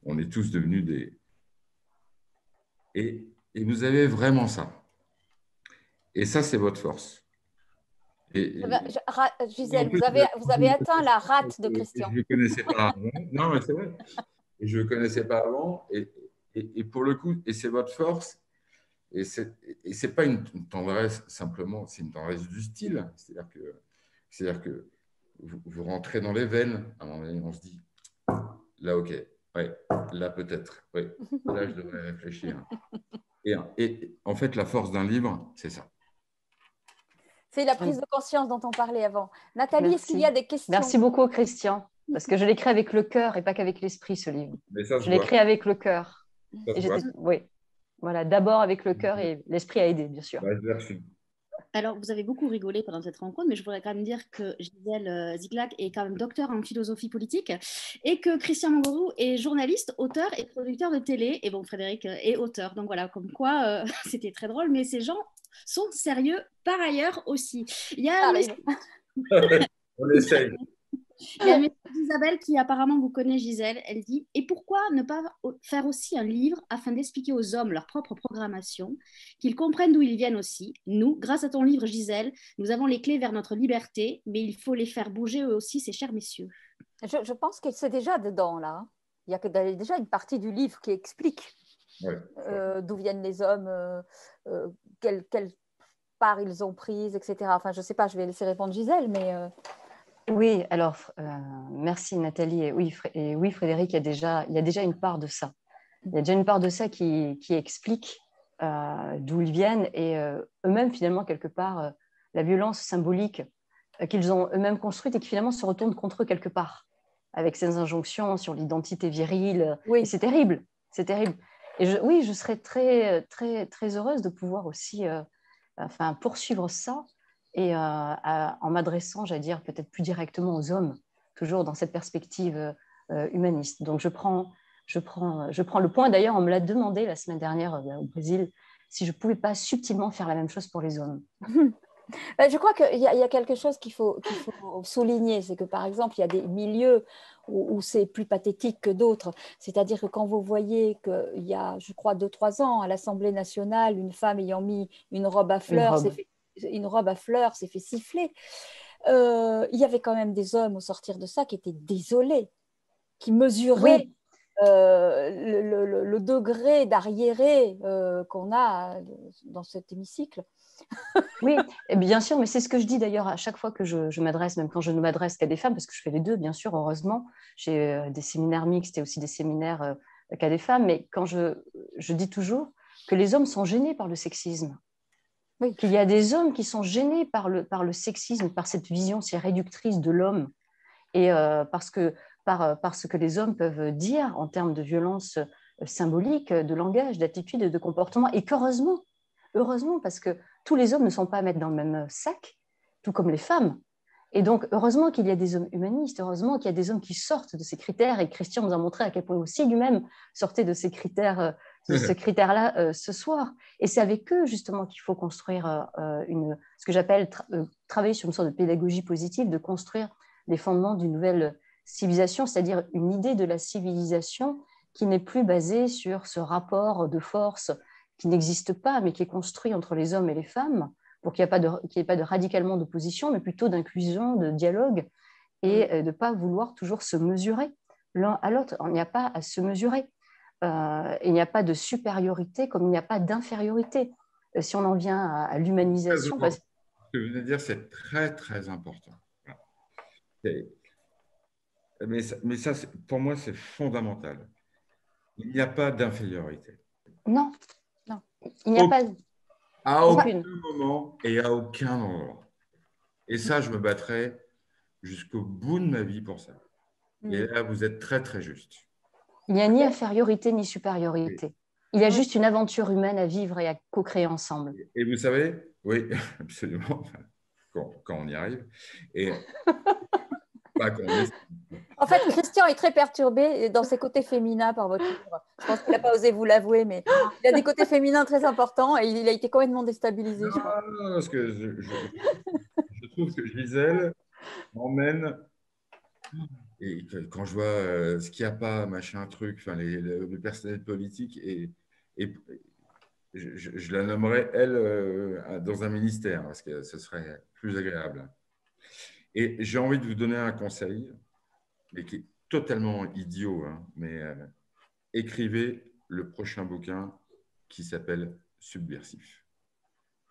On est tous devenus des... Et vous avez vraiment ça. Et ça, c'est votre force. Gisèle, vous avez atteint la rate de Christian. Je ne le connaissais pas avant. Non, mais c'est vrai. Et je ne le connaissais pas avant. Et pour le coup, et c'est votre force. Et ce n'est pas une tendresse simplement, c'est une tendresse du style. C'est-à-dire que vous rentrez dans les veines. À un moment donné, on se dit, là, OK, ouais, là peut-être, ouais, là je devrais réfléchir. Et en fait, la force d'un livre, c'est ça. C'est la prise de conscience dont on parlait avant. Nathalie, est-ce qu'il y a des questions? Merci beaucoup, Christian, parce que je l'écris avec le cœur et pas qu'avec l'esprit, ce livre. Je l'écris avec le cœur. Oui, voilà, d'abord avec le cœur et l'esprit a aidé, bien sûr. Alors, vous avez beaucoup rigolé pendant cette rencontre, mais je voudrais quand même dire que Gisèle Ziclac est quand même docteur en philosophie politique et que Christian Mangourou est journaliste, auteur et producteur de télé. Et bon, Frédéric est auteur. Donc voilà, comme quoi, c'était très drôle, mais ces gens sont sérieux par ailleurs aussi. Il y a On essaye. Il y a une message d'Isabelle qui apparemment vous connaît, Gisèle. Elle dit « Et pourquoi ne pas faire aussi un livre afin d'expliquer aux hommes leur propre programmation, qu'ils comprennent d'où ils viennent aussi. Nous, grâce à ton livre, Gisèle, nous avons les clés vers notre liberté, mais il faut les faire bouger eux aussi, ces chers messieurs. » Je pense que c'est déjà dedans, là. Il y a déjà une partie du livre qui explique d'où viennent les hommes, quelle part ils ont prise, etc. Enfin, je ne sais pas, je vais laisser répondre Gisèle, mais... Oui, alors, merci Nathalie. Et oui, Frédéric, il y a déjà une part de ça. Il y a déjà une part de ça qui explique d'où ils viennent et eux-mêmes, finalement, quelque part, la violence symbolique qu'ils ont eux-mêmes construite et qui finalement se retourne contre eux quelque part, avec ces injonctions sur l'identité virile. Oui. Et c'est terrible, c'est terrible. Et je serais très, très, très heureuse de pouvoir aussi poursuivre ça. Et en m'adressant, j'allais dire, peut-être plus directement aux hommes, toujours dans cette perspective humaniste. Donc, je prends le point. D'ailleurs, on me l'a demandé la semaine dernière au Brésil, si je ne pouvais pas subtilement faire la même chose pour les hommes. Je crois qu'il y a quelque chose qu'il faut souligner, c'est que, par exemple, il y a des milieux où c'est plus pathétique que d'autres. C'est-à-dire que quand vous voyez qu'il y a, je crois, 2-3 ans, à l'Assemblée nationale, une femme ayant mis une robe à fleurs s'est fait siffler. Il y avait quand même des hommes au sortir de ça qui étaient désolés, qui mesuraient le degré d'arriéré qu'on a dans cet hémicycle. Oui, bien sûr, mais c'est ce que je dis d'ailleurs à chaque fois que je m'adresse, même quand je ne m'adresse qu'à des femmes, parce que je fais les deux, bien sûr, heureusement. J'ai des séminaires mixtes et aussi des séminaires qu'à des femmes, mais quand je dis toujours que les hommes sont gênés par le sexisme. Oui. Qu'il y a des hommes qui sont gênés par le sexisme, par cette vision si réductrice de l'homme, et parce que les hommes peuvent dire en termes de violence symbolique, de langage, d'attitude et de comportement, et qu'heureusement, parce que tous les hommes ne sont pas à mettre dans le même sac, tout comme les femmes. Et donc, heureusement qu'il y a des hommes humanistes, heureusement qu'il y a des hommes qui sortent de ces critères, et Christian nous a montré à quel point aussi lui-même sortait de ces critères, ce critère-là ce soir. Et c'est avec eux, justement, qu'il faut construire ce que j'appelle travailler sur une sorte de pédagogie positive, de construire les fondements d'une nouvelle civilisation, c'est-à-dire une idée de la civilisation qui n'est plus basée sur ce rapport de force qui n'existe pas, mais qui est construit entre les hommes et les femmes, pour qu'il n'y ait pas de radicalement d'opposition, mais plutôt d'inclusion, de dialogue, et de ne pas vouloir toujours se mesurer l'un à l'autre. Il n'y a pas à se mesurer. Il n'y a pas de supériorité comme il n'y a pas d'infériorité. Si on en vient à l'humanisation... Ce que je veux dire, c'est très, très important. Mais ça, pour moi, c'est fondamental. Il n'y a pas d'infériorité. Non, non. Il n'y a pas... À aucun moment et à aucun endroit. Et ça, je me battrai jusqu'au bout de ma vie pour ça. Et là, vous êtes très, très juste. Il n'y a ni infériorité ni supériorité. Il y a juste une aventure humaine à vivre et à co-créer ensemble. Et vous savez, oui, absolument, quand on y arrive. Et pas quand on est... En fait, Christian est très perturbé dans ses côtés féminins par votre livre. Je pense qu'il n'a pas osé vous l'avouer, mais il a des côtés féminins très importants et il a été complètement déstabilisé. Non, parce que je trouve que Gisèle m'emmène, et quand je vois ce qu'il n'y a pas, machin, truc, enfin, le personnel politique, et je la nommerais, elle, dans un ministère, parce que ce serait plus agréable. Et j'ai envie de vous donner un conseil, mais qui est totalement idiot, hein, mais écrivez le prochain bouquin qui s'appelle Subversif.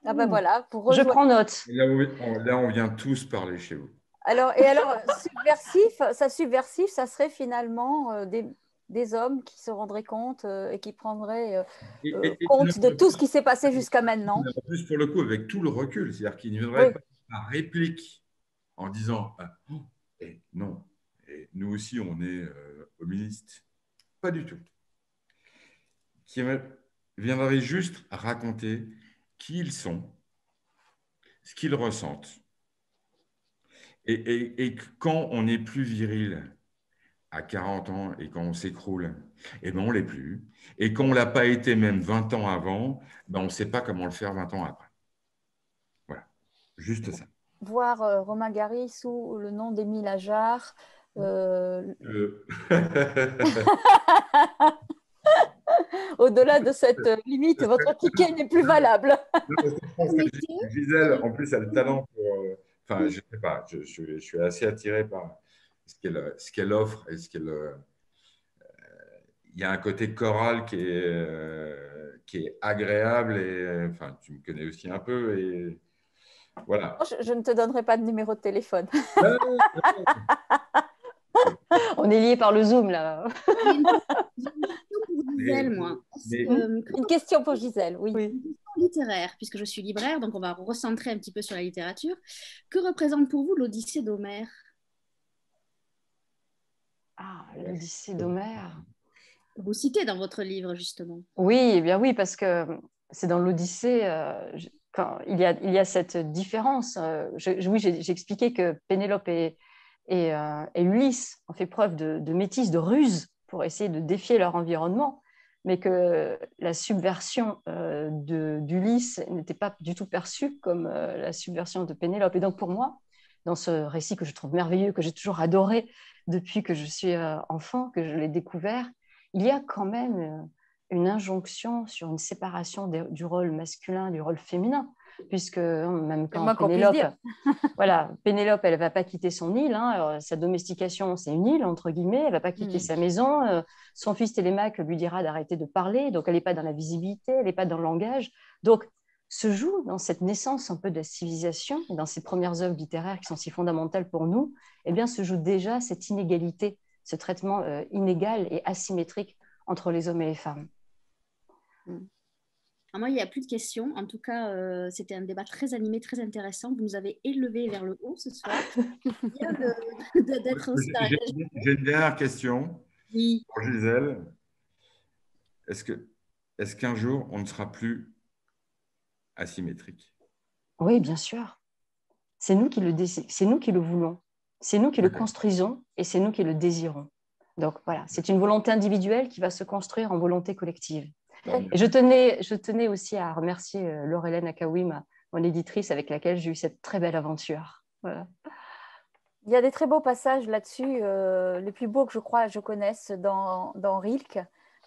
Ah ben voilà, pour je prends note. Et là, on vient tous parler chez vous. Alors, subversif, ça serait finalement des hommes qui se rendraient compte et qui prendraient compte de tout ce qui s'est passé jusqu'à maintenant. En plus, pour le coup, avec tout le recul, c'est-à-dire qu'il ne viendrait pas à réplique en disant non, et nous aussi, on est hoministes. Pas du tout. Qui viendrait juste raconter qui ils sont, ce qu'ils ressentent. Et quand on n'est plus viril à 40 ans et quand on s'écroule, eh ben on ne l'est plus. Et quand on ne l'a pas été même 20 ans avant, ben on ne sait pas comment le faire 20 ans après. Voilà, juste ça. Voir Romain Gary sous le nom d'Émile Ajar. Au-delà de cette limite, votre ticket n'est plus valable. Gisèle, en plus, a le talent pour... Enfin, je ne sais pas, je suis assez attiré par ce qu'elle offre et ce qu'elle... Il y a un côté choral qui est agréable et enfin, tu me connais aussi un peu et voilà. Je ne te donnerai pas de numéro de téléphone. On est liés par le Zoom, là. Une question pour Gisèle, oui. Une question littéraire, puisque je suis libraire, donc on va recentrer un petit peu sur la littérature. Que représente pour vous l'Odyssée d'Homère? Ah, l'Odyssée d'Homère. Vous citez dans votre livre, justement. Oui, eh bien oui, parce que c'est dans l'Odyssée, quand il y a cette différence. Oui, j'ai expliqué que Pénélope et Ulysse ont fait preuve de métisse, de ruse pour essayer de défier leur environnement, mais que la subversion d'Ulysse n'était pas du tout perçue comme la subversion de Pénélope. Et donc pour moi, dans ce récit que je trouve merveilleux, que j'ai toujours adoré depuis que je suis enfant, que je l'ai découvert, il y a quand même une injonction sur une séparation du rôle masculin du rôle féminin, puisque même quand Pénélope, elle ne va pas quitter son île, hein, sa domestication, c'est une île, entre guillemets, elle ne va pas quitter sa maison, son fils Télémaque lui dira d'arrêter de parler, donc elle n'est pas dans la visibilité, elle n'est pas dans le langage, donc se joue dans cette naissance un peu de la civilisation, et dans ces premières œuvres littéraires qui sont si fondamentales pour nous, eh bien se joue déjà cette inégalité, ce traitement inégal et asymétrique entre les hommes et les femmes. Alors moi, il n'y a plus de questions. En tout cas, c'était un débat très animé, très intéressant. Vous nous avez élevés vers le haut ce soir. J'ai une dernière question pour Gisèle. Est-ce qu'un jour, on ne sera plus asymétrique? Oui, bien sûr. C'est nous qui le voulons. C'est nous qui le construisons et c'est nous qui le désirons. Donc voilà, c'est une volonté individuelle qui va se construire en volonté collective. Et je tenais aussi à remercier Laure-Hélène Akaoui, mon éditrice avec laquelle j'ai eu cette très belle aventure. Voilà. Il y a des très beaux passages là-dessus, les plus beaux que je connaisse dans Rilke,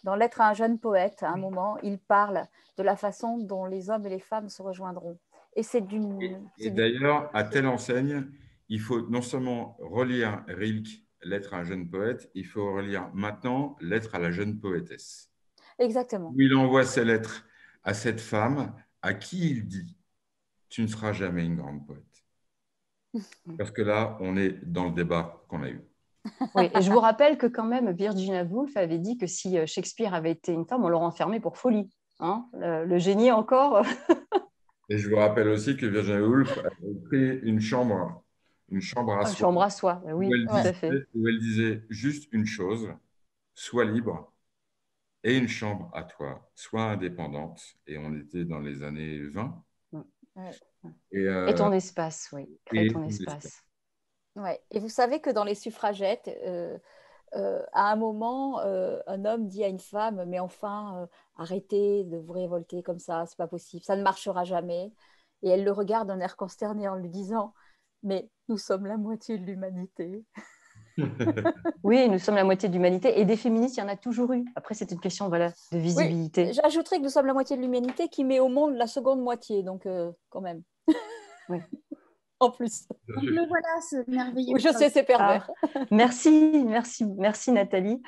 dans Lettre à un jeune poète. À un moment, il parle de la façon dont les hommes et les femmes se rejoindront. Et c'est Et d'ailleurs, à telle enseigne, il faut non seulement relire Rilke, Lettre à un jeune poète, il faut relire maintenant Lettre à la jeune poétesse. Exactement. Où il envoie ses lettres à cette femme à qui il dit « Tu ne seras jamais une grande poète ». Parce que là, on est dans le débat qu'on a eu. Oui, et je vous rappelle que quand même, Virginia Woolf avait dit que si Shakespeare avait été une femme, on l'aurait enfermé pour folie. Hein, le génie encore. Et je vous rappelle aussi que Virginia Woolf a pris une chambre à Une soi, chambre à soi, oui, tout à fait. où elle disait juste une chose, sois libre, et une chambre à toi, sois indépendante. Et on était dans les années 20. Ouais. Et ton espace, oui, crée ton espace. Ouais. Et vous savez que dans les suffragettes, à un moment, un homme dit à une femme, mais enfin, arrêtez de vous révolter comme ça, c'est pas possible, ça ne marchera jamais. Et elle le regarde d'un air consterné en lui disant, mais nous sommes la moitié de l'humanité. Oui, nous sommes la moitié de l'humanité et des féministes, il y en a toujours eu. Après, c'est une question voilà, de visibilité. Oui, j'ajouterais que nous sommes la moitié de l'humanité qui met au monde la seconde moitié, donc quand même. Oui. En plus. Donc le voilà, ce merveilleux. Oui, je sais, c'est pervers. Merci Nathalie.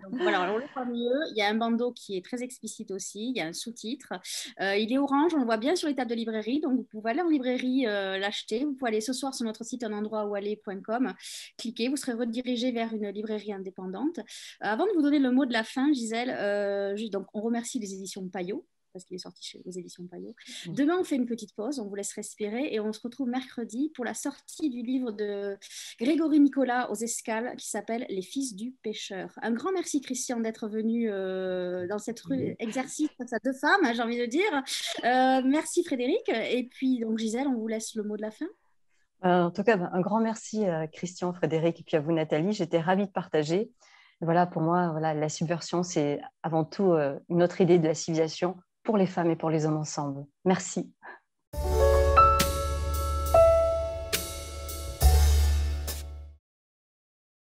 Donc, voilà, on le voit mieux. Il y a un bandeau qui est très explicite aussi. Il y a un sous-titre. Il est orange, on le voit bien sur les tables de librairie. Donc, vous pouvez aller en librairie l'acheter. Vous pouvez aller ce soir sur notre site unendroitoualler.com. Cliquez, vous serez redirigé vers une librairie indépendante. Avant de vous donner le mot de la fin, Gisèle, donc, on remercie les éditions Payot, parce qu'il est sorti aux éditions Payot. Demain, on fait une petite pause, on vous laisse respirer et on se retrouve mercredi pour la sortie du livre de Grégory Nicolas aux Escales qui s'appelle Les Fils du Pêcheur. Un grand merci, Christian, d'être venu dans cet exercice face à deux femmes, j'ai envie de dire. Merci, Frédéric. Et puis, donc, Gisèle, on vous laisse le mot de la fin. En tout cas, un grand merci à Christian, Frédéric et puis à vous, Nathalie. J'étais ravie de partager. Voilà, pour moi, voilà, la subversion, c'est avant tout une autre idée de la civilisation pour les femmes et pour les hommes ensemble. Merci.